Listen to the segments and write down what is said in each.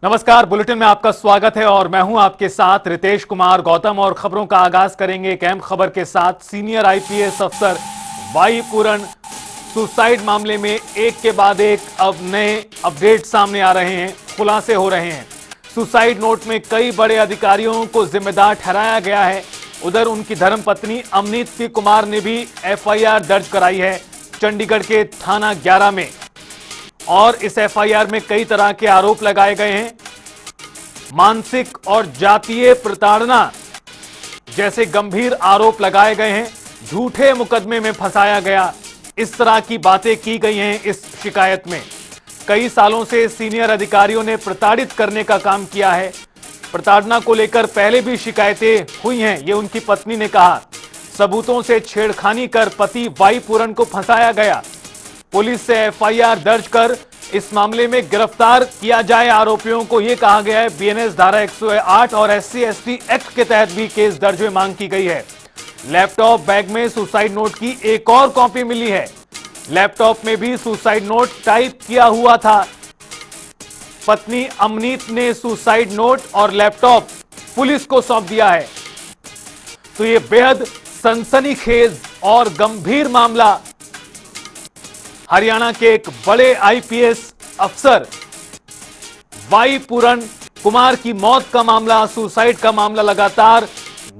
नमस्कार, बुलेटिन में आपका स्वागत है और मैं हूं आपके साथ रितेश कुमार गौतम। और खबरों का आगाज करेंगे एक अहम खबर के साथ। सीनियर आईपीएस अफसर वाई पूरन सुसाइड मामले में एक के बाद एक अब नए अपडेट सामने आ रहे हैं, खुलासे हो रहे हैं। सुसाइड नोट में कई बड़े अधिकारियों को जिम्मेदार ठहराया गया है। उधर उनकी धर्मपत्नी अमनीत पी कुमार ने भी एफआईआर दर्ज कराई है चंडीगढ़ के थाना 11 में। और इस एफआईआर में कई तरह के आरोप लगाए गए हैं। मानसिक और जातीय प्रताड़ना जैसे गंभीर आरोप लगाए गए हैं। झूठे मुकदमे में फंसाया गया, इस तरह की बातें की गई हैं इस शिकायत में। कई सालों से सीनियर अधिकारियों ने प्रताड़ित करने का काम किया है। प्रताड़ना को लेकर पहले भी शिकायतें हुई हैं, ये उनकी पत्नी ने कहा। सबूतों से छेड़खानी कर पति वाई पूरन को फंसाया गया। पुलिस से एफआईआर दर्ज कर इस मामले में गिरफ्तार किया जाए आरोपियों को, यह कहा गया है। बीएनएस धारा 108 और SC/ST एक्ट के तहत भी केस दर्ज में मांग की गई है। लैपटॉप बैग में सुसाइड नोट की एक और कॉपी मिली है। लैपटॉप में भी सुसाइड नोट टाइप किया हुआ था। पत्नी अमनीत ने सुसाइड नोट और लैपटॉप पुलिस को सौंप दिया है। तो यह बेहद सनसनीखेज और गंभीर मामला हरियाणा के एक बड़े आईपीएस अफसर वाई पूरन कुमार की मौत का मामला, सुसाइड का मामला लगातार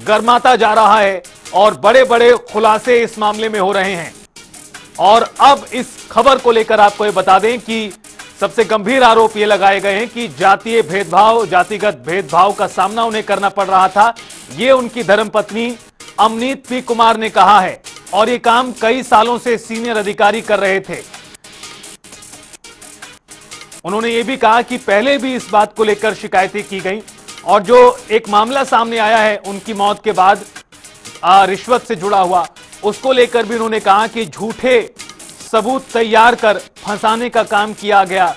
गर्माता जा रहा है और बड़े बड़े खुलासे इस मामले में हो रहे हैं। और अब इस खबर को लेकर आपको ये बता दें कि सबसे गंभीर आरोप ये लगाए गए हैं कि जातीय भेदभाव, जातिगत भेदभाव का सामना उन्हें करना पड़ रहा था। ये उनकी धर्मपत्नी अमनीत पी कुमार ने कहा है और ये काम कई सालों से सीनियर अधिकारी कर रहे थे। उन्होंने ये भी कहा कि पहले भी इस बात को लेकर शिकायतें की गई और जो एक मामला सामने आया है उनकी मौत के बाद रिश्वत से जुड़ा हुआ, उसको लेकर भी उन्होंने कहा कि झूठे सबूत तैयार कर फंसाने का काम किया गया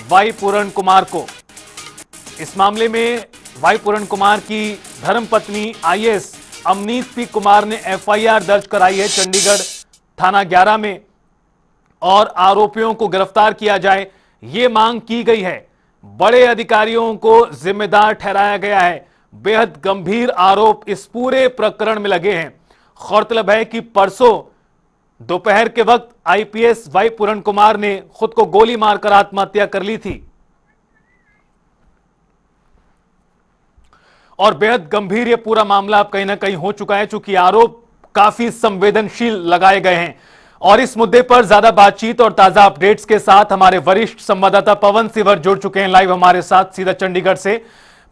वाई पूरन कुमार को। इस मामले में वाई पूरन कुमार की धर्मपत्नी आईएएस अमनीत पी कुमार ने एफआईआर दर्ज कराई है चंडीगढ़ थाना 11 में और आरोपियों को गिरफ्तार किया जाए, यह मांग की गई है। बड़े अधिकारियों को जिम्मेदार ठहराया गया है। बेहद गंभीर आरोप इस पूरे प्रकरण में लगे हैं। गौरतलब है कि परसों दोपहर के वक्त आईपीएस वाई पूरन कुमार ने खुद को गोली मारकर आत्महत्या कर ली थी और बेहद गंभीर ये पूरा मामला अब कहीं ना कहीं हो चुका है, चूंकि आरोप काफी संवेदनशील लगाए गए हैं। और इस मुद्दे पर ज्यादा बातचीत और ताजा अपडेट्स के साथ हमारे वरिष्ठ संवाददाता पवन सिवर जुड़ चुके हैं लाइव हमारे साथ सीधा चंडीगढ़ से।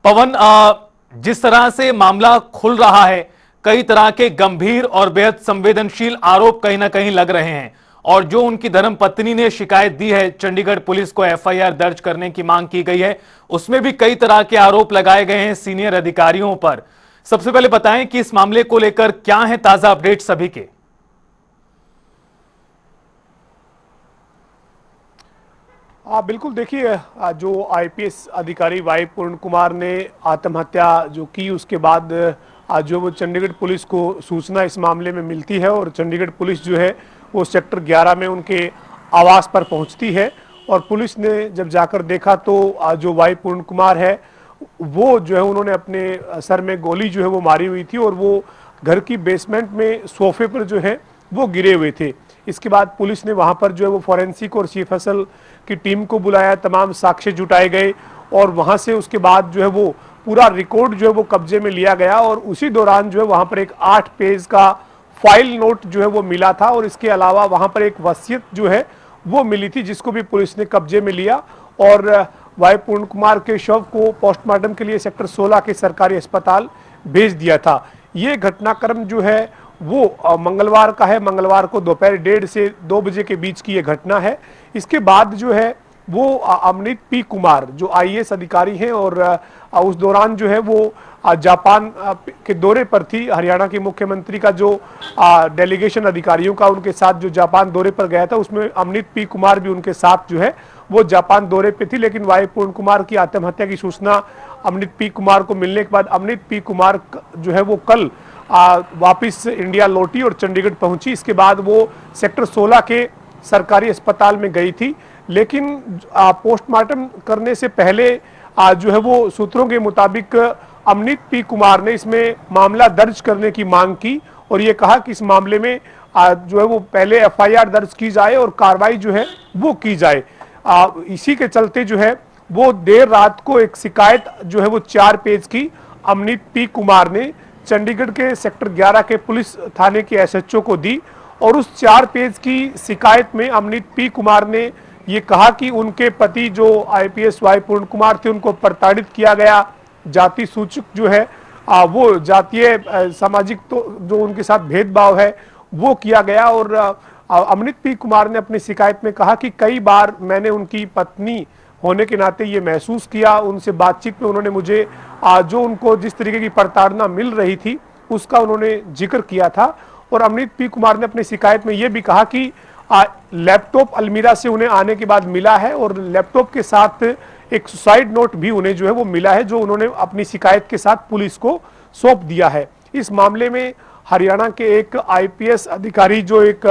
पवन, जिस तरह से मामला खुल रहा है, कई तरह के गंभीर और बेहद संवेदनशील आरोप कहीं ना कहीं लग रहे हैं और जो उनकी धर्मपत्नी ने शिकायत दी है, चंडीगढ़ पुलिस को एफआईआर दर्ज करने की मांग की गई है, उसमें भी कई तरह के आरोप लगाए गए हैं सीनियर अधिकारियों पर। सबसे पहले बताएं कि इस मामले को लेकर क्या है ताजा अपडेट सभी के। बिल्कुल, देखिए, जो आईपीएस अधिकारी वाई पूरन कुमार ने आत्महत्या जो की, उसके बाद आज जो वो चंडीगढ़ पुलिस को सूचना इस मामले में मिलती है और चंडीगढ़ पुलिस जो है वो सेक्टर 11 में उनके आवास पर पहुंचती है। और पुलिस ने जब जाकर देखा तो जो वाई पूरन कुमार है वो जो है उन्होंने अपने सर में गोली जो है वो मारी हुई थी और वो घर की बेसमेंट में सोफे पर जो है वो गिरे हुए थे। इसके बाद पुलिस ने वहाँ पर जो है वो फॉरेंसिक और चीफ फसल की टीम को बुलाया, तमाम साक्ष्य जुटाए गए और वहाँ से उसके बाद जो है वो पूरा रिकॉर्ड जो है वो कब्जे में लिया गया और उसी दौरान जो है वहाँ पर एक 8 पेज का फाइल नोट जो है वो मिला था और इसके अलावा वहाँ पर एक वसीयत जो है वो मिली थी जिसको भी पुलिस ने कब्जे में लिया और वाई पूरन कुमार के शव को पोस्टमार्टम के लिए सेक्टर 16 के सरकारी अस्पताल भेज दिया था। ये घटनाक्रम जो है वो मंगलवार का है। मंगलवार को दोपहर 1:30 से 2 बजे के बीच की ये घटना है। इसके बाद जो है वो अमनीत पी कुमार जो आईएएस अधिकारी हैं और उस दौरान जो है वो जापान के दौरे पर थी। हरियाणा के मुख्यमंत्री का जो डेलीगेशन अधिकारियों का उनके साथ जो जापान दौरे पर गया था, उसमें अमनीत पी कुमार भी उनके साथ जो है वो जापान दौरे पे थी। लेकिन वाई पूरन कुमार की आत्महत्या की सूचना अमनीत पी कुमार को मिलने के बाद अमनीत पी कुमार जो है वो कल वापिस इंडिया लौटी और चंडीगढ़ पहुंची। इसके बाद वो सेक्टर 16 के सरकारी अस्पताल में गई थी, लेकिन पोस्टमार्टम करने से पहले जो है वो सूत्रों के मुताबिक अमनीत पी कुमार ने इसमें मामला दर्ज करने की मांग की और ये कहा कि इस मामले में जो है वो पहले एफआईआर दर्ज की जाए और कार्रवाई जो है वो की जाए। इसी के चलते जो है वो देर रात को एक शिकायत जो है वो 4 पेज की अमनीत पी कुमार ने चंडीगढ़ के सेक्टर 11 के पुलिस थाने के एसएचओ को दी और उस 4 पेज की शिकायत में अमनीत पी कुमार ने ये कहा कि उनके पति जो आईपीएस वाई पूर्ण कुमार थे उनको प्रताड़ित किया गया, जाति सूचक जो है वो जातीय सामाजिक तो जो उनके साथ भेदभाव है वो किया गया। और अमनीत पी कुमार ने अपनी शिकायत में कहा कि कई बार मैंने उनकी पत्नी होने के नाते ये महसूस किया, उनसे बातचीत में उन्होंने मुझे जो उनको जिस तरीके की प्रताड़ना मिल रही थी उसका उन्होंने जिक्र किया था। और अमनीत पी कुमार ने अपनी शिकायत में ये भी कहा कि लैपटॉप अलमीरा से उन्हें आने के बाद मिला है और लैपटॉप के साथ एक सुसाइड नोट भी उन्हें जो है वो मिला है, जो उन्होंने अपनी शिकायत के साथ पुलिस को सौंप दिया है। इस मामले में हरियाणा के एक आईपीएस अधिकारी जो एक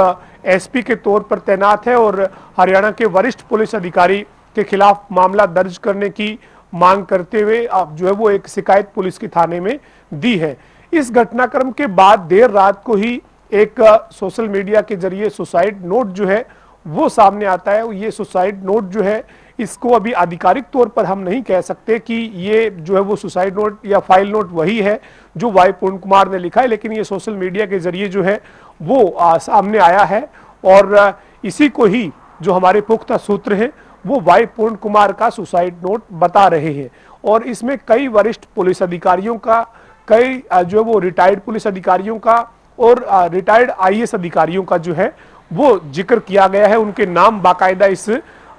एसपी के तौर पर तैनात है और हरियाणा के वरिष्ठ पुलिस अधिकारी के खिलाफ मामला दर्ज करने की मांग करते हुए जो है वो एक शिकायत पुलिस के थाने में दी है। इस घटनाक्रम के बाद देर रात को ही एक सोशल मीडिया के जरिए सुसाइड नोट जो है वो सामने आता है। ये सुसाइड नोट जो है इसको अभी आधिकारिक तौर पर हम नहीं कह सकते कि ये जो है वो सुसाइड नोट या फाइल नोट वही है जो वाई पूर्ण कुमार ने लिखा है, लेकिन ये सोशल मीडिया के जरिए जो है वो सामने आया है और इसी को ही जो हमारे पुख्ता सूत्र हैं वो वाई पूर्ण कुमार का सुसाइड नोट बता रहे हैं। और इसमें कई वरिष्ठ पुलिस अधिकारियों का, कई जो है वो रिटायर्ड पुलिस अधिकारियों का और रिटायर्ड आईएएस अधिकारियों का जो है वो जिक्र किया गया है। उनके नाम बाकायदा इस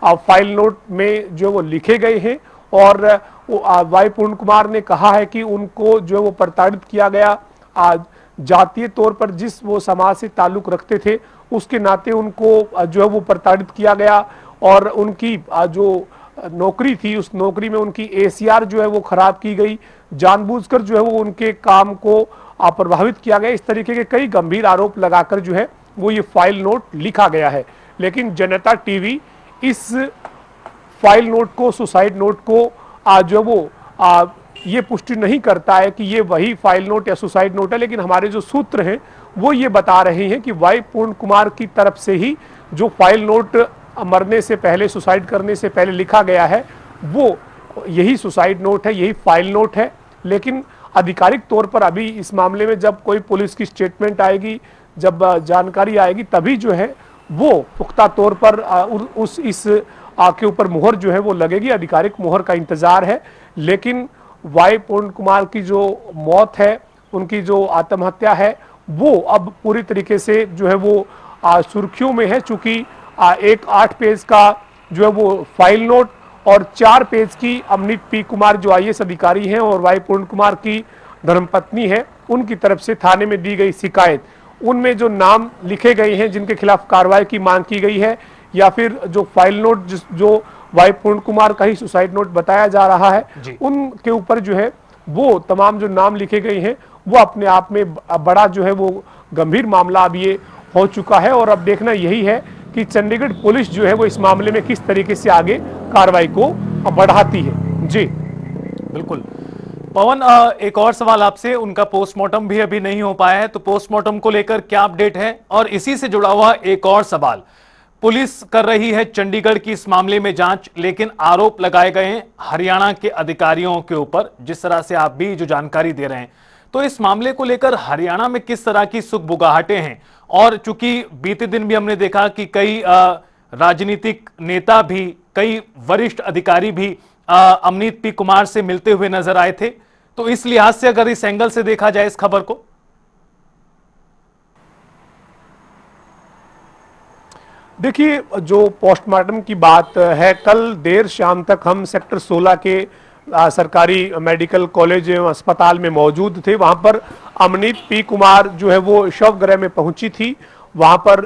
फाइल नोट में जो वो लिखे गए हैं और वाई पूर्ण कुमार ने कहा है कि उनको जो वो प्रताड़ित किया गया, जातीय तौर पर जिस वो समाज से ताल्लुक रखते थे उसके नाते उनको जो है वो प्रताड़ित किया गया और उनकी जो नौकरी थी उस नौकरी में उनकी एसीआर जो है वो खराब की गई, जानबूझकर जो है वो उनके काम को प्रभावित किया गया। इस तरीके के कई गंभीर आरोप लगाकर जो है वो ये फाइल नोट लिखा गया है। लेकिन जनता टीवी इस फाइल नोट को, सुसाइड नोट को जो वो ये पुष्टि नहीं करता है कि ये वही फाइल नोट या सुसाइड नोट है, लेकिन हमारे जो सूत्र हैं वो ये बता रहे हैं कि वाई पूर्ण कुमार की तरफ से ही जो फाइल नोट मरने से पहले, सुसाइड करने से पहले लिखा गया है वो यही सुसाइड नोट है, यही फाइल नोट है। लेकिन आधिकारिक तौर पर अभी इस मामले में जब कोई पुलिस की स्टेटमेंट आएगी, जब जानकारी आएगी, तभी जो है वो पुख्ता तौर पर इस के ऊपर मुहर जो है वो लगेगी। आधिकारिक मुहर का इंतजार है। लेकिन वाई पूर्ण कुमार की जो मौत है, उनकी जो आत्महत्या है, वो अब पूरी तरीके से जो है वो सुर्खियों में है, चूंकि एक 8 पेज का जो है वो फाइल नोट और 4 पेज की अमनीत पी कुमार जो आईएएस अधिकारी हैं और वाई पूर्ण कुमार की धर्मपत्नी है उनकी तरफ से थाने में दी गई शिकायत, उनमें जो नाम लिखे गए हैं जिनके खिलाफ कार्रवाई की मांग की गई है, या फिर जो फाइल नोट जो वाई पूर्ण कुमार का ही सुसाइड नोट बताया जा रहा है, उनके ऊपर जो है वो तमाम जो नाम लिखे गए हैं वो अपने आप में बड़ा जो है वो गंभीर मामला अब ये हो चुका है। और अब देखना यही है कि चंडीगढ़ पुलिस जो है वो इस मामले में किस तरीके से आगे कार्रवाई को बढ़ाती है। जी बिल्कुल पवन, एक और सवाल आपसे, उनका पोस्टमार्टम भी अभी नहीं हो पाया है, तो पोस्टमार्टम को लेकर क्या अपडेट है? और इसी से जुड़ा हुआ एक और सवाल, पुलिस कर रही है चंडीगढ़ की इस मामले में जांच, लेकिन आरोप लगाए गए हैं हरियाणा के अधिकारियों के ऊपर, जिस तरह से आप भी जो जानकारी दे रहे हैं, तो इस मामले को लेकर हरियाणा में किस तरह की सुगबुगाहटें हैं? और चूंकि बीते दिन भी हमने देखा कि कई राजनीतिक नेता भी, कई वरिष्ठ अधिकारी भी अमनीत पी कुमार से मिलते हुए नजर आए थे, तो इस लिहाज से अगर इस एंगल से देखा जाए इस खबर को, देखिए जो पोस्टमार्टम की बात है, कल देर शाम तक हम सेक्टर 16 के सरकारी मेडिकल कॉलेज एवं अस्पताल में मौजूद थे। वहां पर अमनीत पी कुमार जो है वो शवगृह में पहुंची थी। वहां पर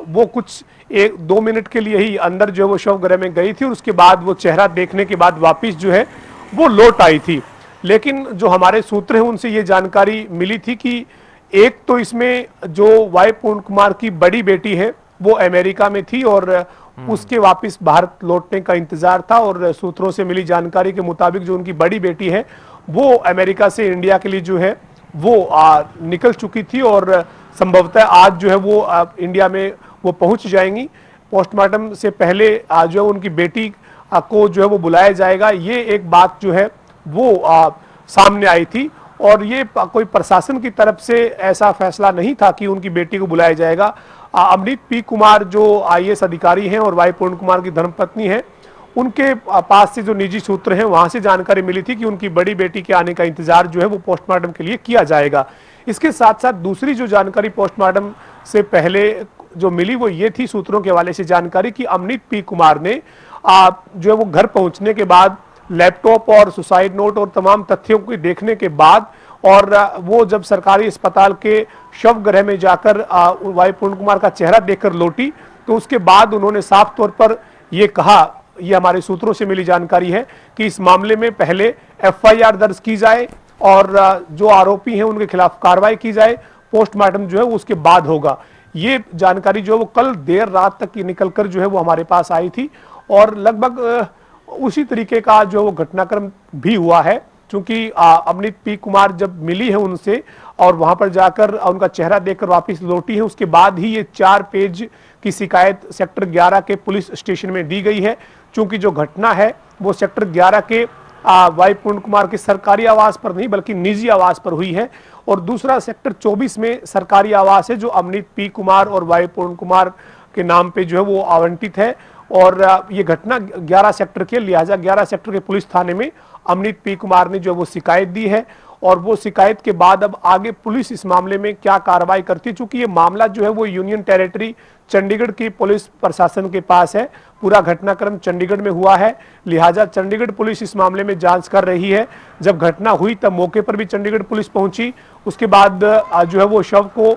वो कुछ 1-2 मिनट के लिए ही अंदर जो है वो शवगृह में गई थी और उसके बाद वो चेहरा देखने के बाद वापिस जो है वो लौट आई थी। लेकिन जो हमारे सूत्र हैं उनसे ये जानकारी मिली थी कि एक तो इसमें जो वाई पूर्ण कुमार की बड़ी बेटी है वो अमेरिका में थी और उसके वापस भारत लौटने का इंतजार था। और सूत्रों से मिली जानकारी के मुताबिक जो उनकी बड़ी बेटी है वो अमेरिका से इंडिया के लिए जो है वो निकल चुकी थी और संभवतः आज जो है वो इंडिया में वो पहुंच जाएंगी। पोस्टमार्टम से पहले जो है उनकी बेटी को जो है वो बुलाया जाएगा, ये एक बात जो है वो सामने आई थी। और ये कोई प्रशासन की तरफ से ऐसा फैसला नहीं था कि उनकी बेटी को बुलाया जाएगा। अमनीत पी कुमार जो आईएएस अधिकारी हैं और वाई पूर्ण कुमार की धर्मपत्नी हैं, उनके पास से जो निजी सूत्र हैं वहां से जानकारी मिली थी कि उनकी बड़ी बेटी के आने का इंतजार जो है वो पोस्टमार्टम के लिए किया जाएगा। इसके साथ साथ दूसरी जो जानकारी पोस्टमार्टम से पहले जो मिली वो ये थी, सूत्रों के हवाले से जानकारी, कि अमनीत पी कुमार ने जो है वो घर पहुंचने के बाद लैपटॉप और सुसाइड नोट और तमाम तथ्यों को देखने के बाद और वो जब सरकारी अस्पताल के शव गृह में जाकर वाई पूर्ण कुमार का चेहरा देखकर लौटी, तो उसके बाद उन्होंने साफ तौर पर ये कहा, ये हमारे सूत्रों से मिली जानकारी है, कि इस मामले में पहले एफआईआर दर्ज की जाए और जो आरोपी हैं उनके खिलाफ कार्रवाई की जाए, पोस्टमार्टम जो है उसके बाद होगा। ये जानकारी जो है वो कल देर रात तक निकलकर जो है वो हमारे पास आई थी और लगभग उसी तरीके का जो वो घटनाक्रम भी हुआ है। क्योंकि अमनीत पी कुमार जब मिली है उनसे और वहां पर जाकर उनका चेहरा देखकर वापस लौटी है, उसके बाद ही ये 4 पेज की शिकायत सेक्टर 11 के पुलिस स्टेशन में दी गई है। क्योंकि जो घटना है वो सेक्टर 11 के वाई पूर्ण कुमार के सरकारी आवास पर नहीं बल्कि निजी आवास पर हुई है और दूसरा सेक्टर 24 में सरकारी आवास है जो अमनीत पी कुमार और वाई पूर्ण कुमार के नाम पे जो है वो आवंटित है। और ये घटना 11 सेक्टर के, लिहाजा 11 सेक्टर के पुलिस थाने में अमनीत पी कुमार ने जो वो शिकायत दी है और वो शिकायत के बाद अब आगे पुलिस इस मामले में क्या कार्रवाई करती है। चूंकि ये मामला जो है वो यूनियन टेरिटरी चंडीगढ़ की पुलिस प्रशासन के पास है, पूरा घटनाक्रम चंडीगढ़ में हुआ है, लिहाजा चंडीगढ़ पुलिस इस मामले में जांच कर रही है। जब घटना हुई तब मौके पर भी चंडीगढ़ पुलिस पहुंची, उसके बाद जो है वो शव को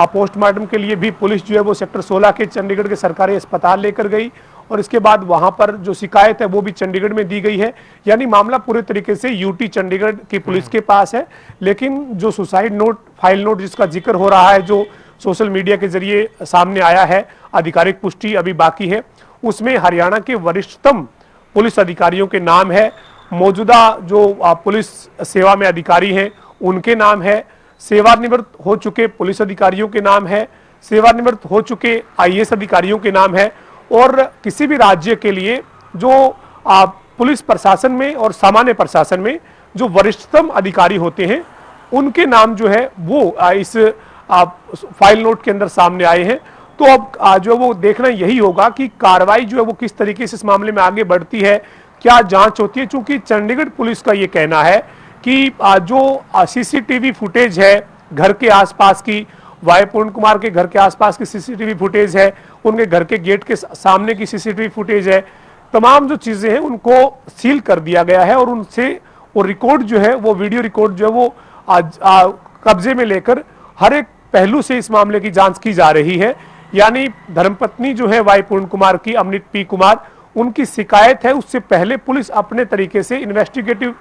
पोस्टमार्टम के लिए भी पुलिस जो है वो सेक्टर 16 के चंडीगढ़ के सरकारी अस्पताल लेकर गई और इसके बाद वहां पर जो शिकायत है वो भी चंडीगढ़ में दी गई है। यानी मामला पूरे तरीके से यूटी चंडीगढ़ की पुलिस के पास है। लेकिन जो सुसाइड नोट, फाइल नोट जिसका जिक्र हो रहा है, जो सोशल मीडिया के जरिए सामने आया है, आधिकारिक पुष्टि अभी बाकी है, उसमें हरियाणा के वरिष्ठतम पुलिस अधिकारियों के नाम है, मौजूदा जो पुलिस सेवा में अधिकारी हैं उनके नाम है, सेवानिवृत्त हो चुके पुलिस अधिकारियों के नाम है, सेवानिवृत्त हो चुके आईएएस अधिकारियों के नाम है और किसी भी राज्य के लिए जो पुलिस प्रशासन में और सामान्य प्रशासन में जो वरिष्ठतम अधिकारी होते हैं उनके नाम जो है वो इस फाइल नोट के अंदर सामने आए हैं। तो अब जो वो देखना यही होगा कि कार्रवाई जो है वो किस तरीके से इस मामले में आगे बढ़ती है, क्या जांच होती है। चूंकि चंडीगढ़ पुलिस का ये कहना है कि जो सीसीटीवी फुटेज है घर के आसपास की, वाई पूर्ण कुमार के घर के आसपास की सीसीटीवी फुटेज है, उनके घर के गेट के सामने की सीसीटीवी फुटेज है, तमाम जो चीजें हैं उनको सील कर दिया गया है और उनसे वो रिकॉर्ड जो है वो वीडियो रिकॉर्ड जो है वो कब्जे में लेकर हर एक पहलू से इस मामले की जांच की जा रही है। यानी धर्मपत्नी जो है वाई पूर्ण कुमार की, अमनीत पी कुमार, उनकी शिकायत है, उससे पहले पुलिस अपने तरीके से इन्वेस्टिगेटिव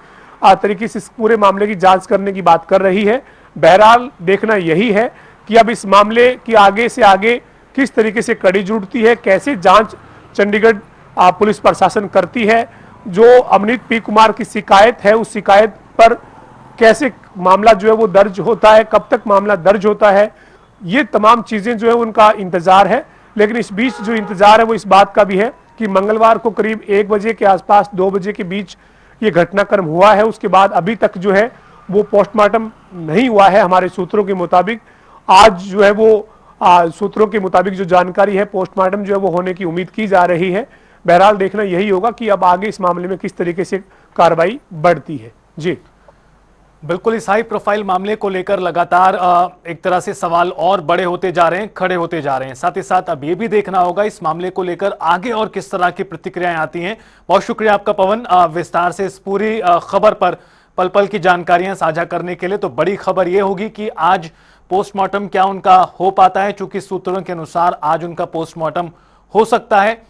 तरीके से इस पूरे मामले की जांच करने की बात कर रही है। बहरहाल देखना यही है कि अब इस मामले की आगे से आगे किस तरीके से कड़ी जुड़ती है, कैसे जांच चंडीगढ़ पुलिस प्रशासन करती है, जो अमनीत पी कुमार की शिकायत है उस शिकायत पर कैसे मामला जो है वो दर्ज होता है, कब तक मामला दर्ज होता है, ये तमाम चीजें जो है उनका इंतजार है। लेकिन इस बीच जो इंतजार है वो इस बात का भी है कि मंगलवार को करीब 1 बजे के आसपास 2 बजे के बीच ये घटनाक्रम हुआ है, उसके बाद अभी तक जो है वो पोस्टमार्टम नहीं हुआ है हमारे सूत्रों के मुताबिक। आज जो है वो सूत्रों के मुताबिक जो जानकारी है पोस्टमार्टम जो है वो होने की उम्मीद की जा रही है। बहरहाल देखना यही होगा कि अब आगे इस मामले में किस तरीके से कार्रवाई बढ़ती है। जी बिल्कुल, इस हाई प्रोफाइल मामले को लेकर लगातार एक तरह से सवाल और बड़े होते जा रहे हैं, खड़े होते जा रहे हैं। साथ ही साथ अब ये भी देखना होगा इस मामले को लेकर आगे और किस तरह की प्रतिक्रियाएं आती हैं। बहुत शुक्रिया आपका पवन, विस्तार से इस पूरी खबर पर पल पल की जानकारियां साझा करने के लिए। तो बड़ी खबर यह होगी कि आज पोस्टमार्टम क्या उनका हो पाता है, चूंकि सूत्रों के अनुसार आज उनका पोस्टमार्टम हो सकता है।